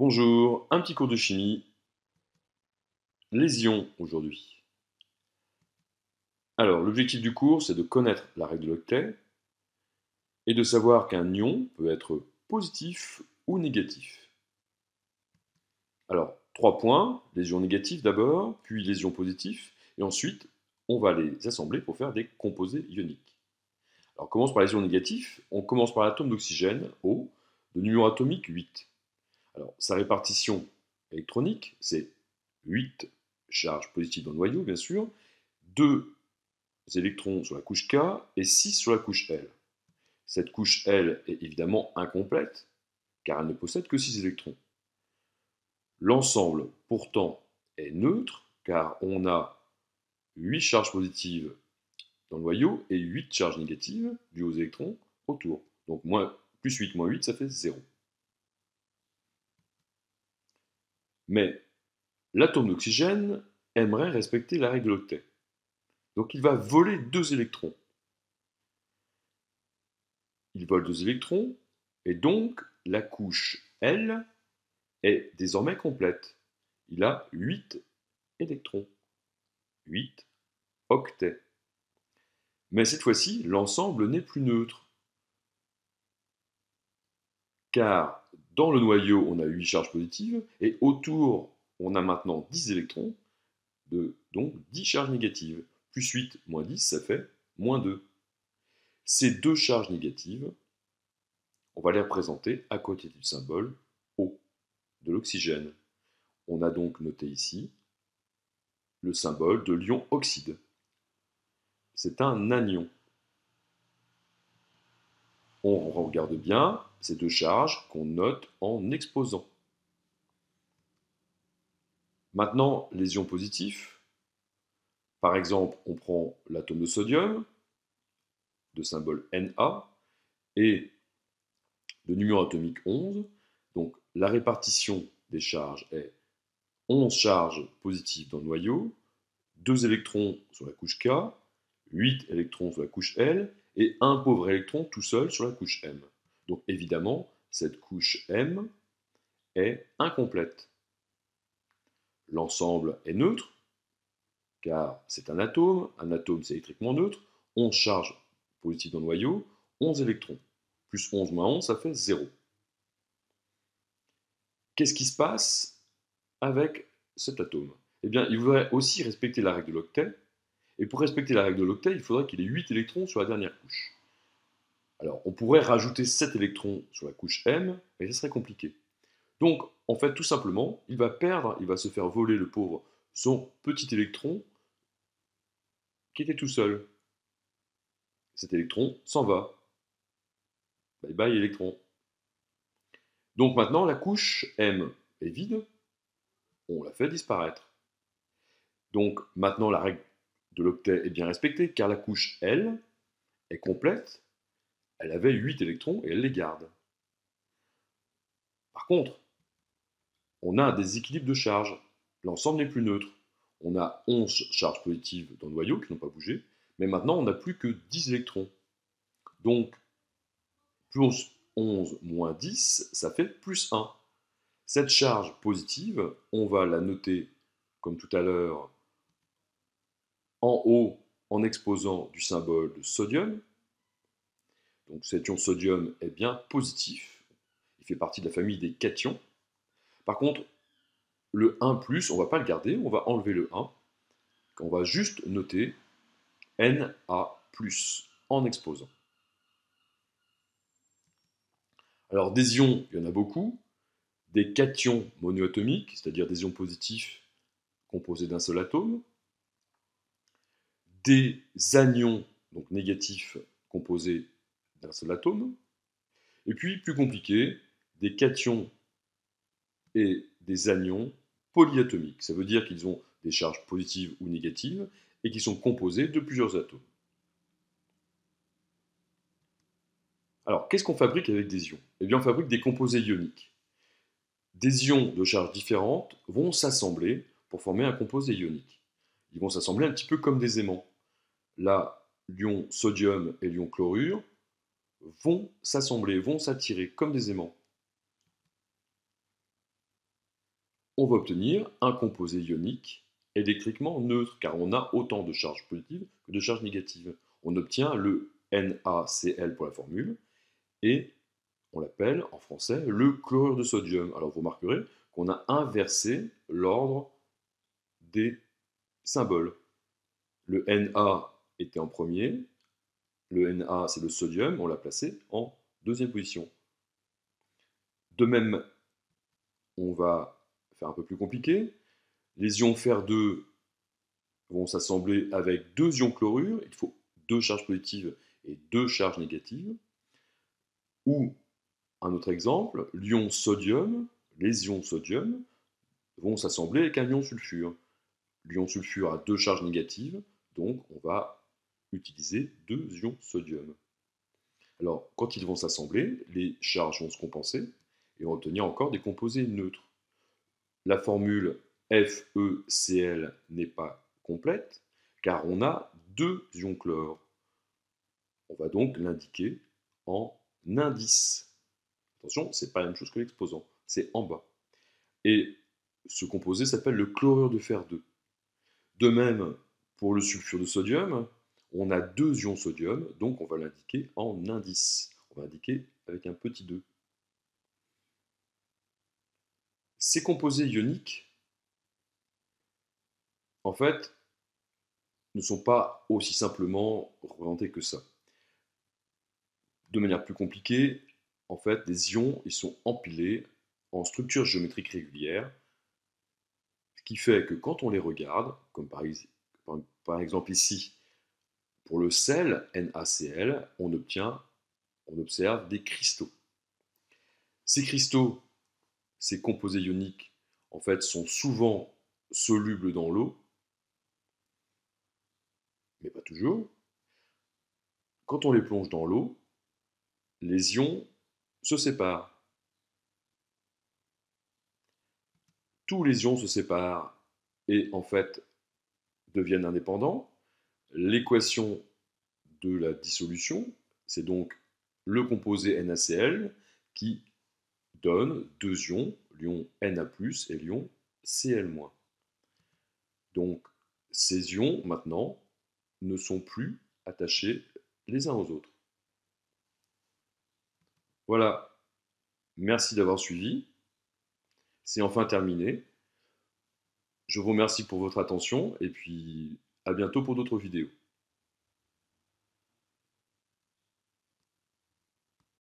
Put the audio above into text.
Bonjour, un petit cours de chimie. Les ions aujourd'hui. Alors, l'objectif du cours, c'est de connaître la règle de l'octet et de savoir qu'un ion peut être positif ou négatif. Alors, 3 points, les ions négatifs d'abord, puis les ions positifs, et ensuite, on va les assembler pour faire des composés ioniques. Alors, on commence par les ions négatifs. On commence par l'atome d'oxygène, O, de numéro atomique 8. Alors, sa répartition électronique, c'est 8 charges positives dans le noyau, bien sûr, 2 électrons sur la couche K et 6 sur la couche L. Cette couche L est évidemment incomplète, car elle ne possède que 6 électrons. L'ensemble, pourtant, est neutre, car on a 8 charges positives dans le noyau et 8 charges négatives, dues aux électrons, autour. Donc plus 8 moins 8, ça fait 0. Mais l'atome d'oxygène aimerait respecter la règle de l'octet. Donc il va voler 2 électrons. Il vole 2 électrons, et donc la couche L est désormais complète. Il a 8 électrons. 8 octets. Mais cette fois-ci, l'ensemble n'est plus neutre. Car dans le noyau, on a 8 charges positives, et autour, on a maintenant 10 électrons, donc 10 charges négatives. Plus 8 moins 10, ça fait moins 2. Ces deux charges négatives, on va les représenter à côté du symbole O, de l'oxygène. On a donc noté ici le symbole de l'ion oxyde. C'est un anion. On regarde bien ces deux charges qu'on note en exposant. Maintenant, les ions positifs. Par exemple, on prend l'atome de sodium, de symbole Na, et de numéro atomique 11. Donc la répartition des charges est 11 charges positives dans le noyau, 2 électrons sur la couche K, 8 électrons sur la couche L, et un pauvre électron tout seul sur la couche M. Donc évidemment, cette couche M est incomplète. L'ensemble est neutre, car c'est un atome c'est électriquement neutre, 11 charges positives dans le noyau, 11 électrons. Plus 11 moins 11, ça fait 0. Qu'est-ce qui se passe avec cet atome? Eh bien, il voudrait aussi respecter la règle de l'octet, et pour respecter la règle de l'octet, il faudrait qu'il ait 8 électrons sur la dernière couche. Alors, on pourrait rajouter 7 électrons sur la couche M, mais ça serait compliqué. Donc, en fait, tout simplement, il va se faire voler le pauvre son petit électron qui était tout seul. Cet électron s'en va. Bye bye électron. Donc maintenant, la couche M est vide, on la fait disparaître. Donc maintenant, la règle de l'octet est bien respectée, car la couche L est complète, elle avait 8 électrons et elle les garde. Par contre, on a un déséquilibre de charge. L'ensemble n'est plus neutre. On a 11 charges positives dans le noyau qui n'ont pas bougé, mais maintenant on n'a plus que 10 électrons. Donc, plus 11 moins 10, ça fait plus 1. Cette charge positive, on va la noter, comme tout à l'heure, en haut en exposant du symbole de sodium. Donc cet ion sodium est bien positif. Il fait partie de la famille des cations. Par contre, le 1+, on ne va pas le garder, on va enlever le 1. On va juste noter Na+, en exposant. Alors des ions, il y en a beaucoup. Des cations monoatomiques, c'est-à-dire des ions positifs composés d'un seul atome. Des anions, donc négatifs, composés d'un seul atome. Et puis, plus compliqué, des cations et des anions polyatomiques. Ça veut dire qu'ils ont des charges positives ou négatives et qui sont composés de plusieurs atomes. Alors, qu'est-ce qu'on fabrique avec des ions? Eh bien, on fabrique des composés ioniques. Des ions de charges différentes vont s'assembler pour former un composé ionique. Ils vont s'assembler un petit peu comme des aimants. Là, l'ion sodium et l'ion chlorure vont s'assembler, vont s'attirer comme des aimants. on va obtenir un composé ionique électriquement neutre, car on a autant de charges positives que de charges négatives. On obtient le NaCl pour la formule, et on l'appelle en français le chlorure de sodium. Alors vous remarquerez qu'on a inversé l'ordre des symboles. Le Na était en premier, le Na c'est le sodium, on l'a placé en deuxième position. De même, on va faire un peu plus compliqué. Les ions Fer2 vont s'assembler avec deux ions chlorure, il faut deux charges positives et deux charges négatives. Ou, un autre exemple, l'ion sodium, les ions sodium vont s'assembler avec un ion sulfure. L'ion sulfure a deux charges négatives, donc on va utiliser deux ions sodium. Alors, quand ils vont s'assembler, les charges vont se compenser et on va obtenir encore des composés neutres. La formule FeCl n'est pas complète car on a deux ions chlore. On va donc l'indiquer en indice. Attention, ce n'est pas la même chose que l'exposant, c'est en bas. Et ce composé s'appelle le chlorure de fer 2. De même, pour le sulfure de sodium, on a deux ions sodium, donc on va l'indiquer en indice. On va indiquer avec un petit 2. Ces composés ioniques, en fait, ne sont pas aussi simplement représentés que ça. De manière plus compliquée, en fait, les ions ils sont empilés en structure géométrique régulière, ce qui fait que quand on les regarde, comme par exemple ici, pour le sel, NaCl, on observe des cristaux. Ces cristaux, ces composés ioniques, en fait, sont souvent solubles dans l'eau, mais pas toujours. Quand on les plonge dans l'eau, les ions se séparent. Tous les ions se séparent et en fait deviennent indépendants. L'équation de la dissolution, c'est donc le composé NaCl qui donne deux ions, l'ion Na+, et l'ion Cl-. Donc ces ions, maintenant, ne sont plus attachés les uns aux autres. Voilà, merci d'avoir suivi. C'est enfin terminé. Je vous remercie pour votre attention et puis à bientôt pour d'autres vidéos.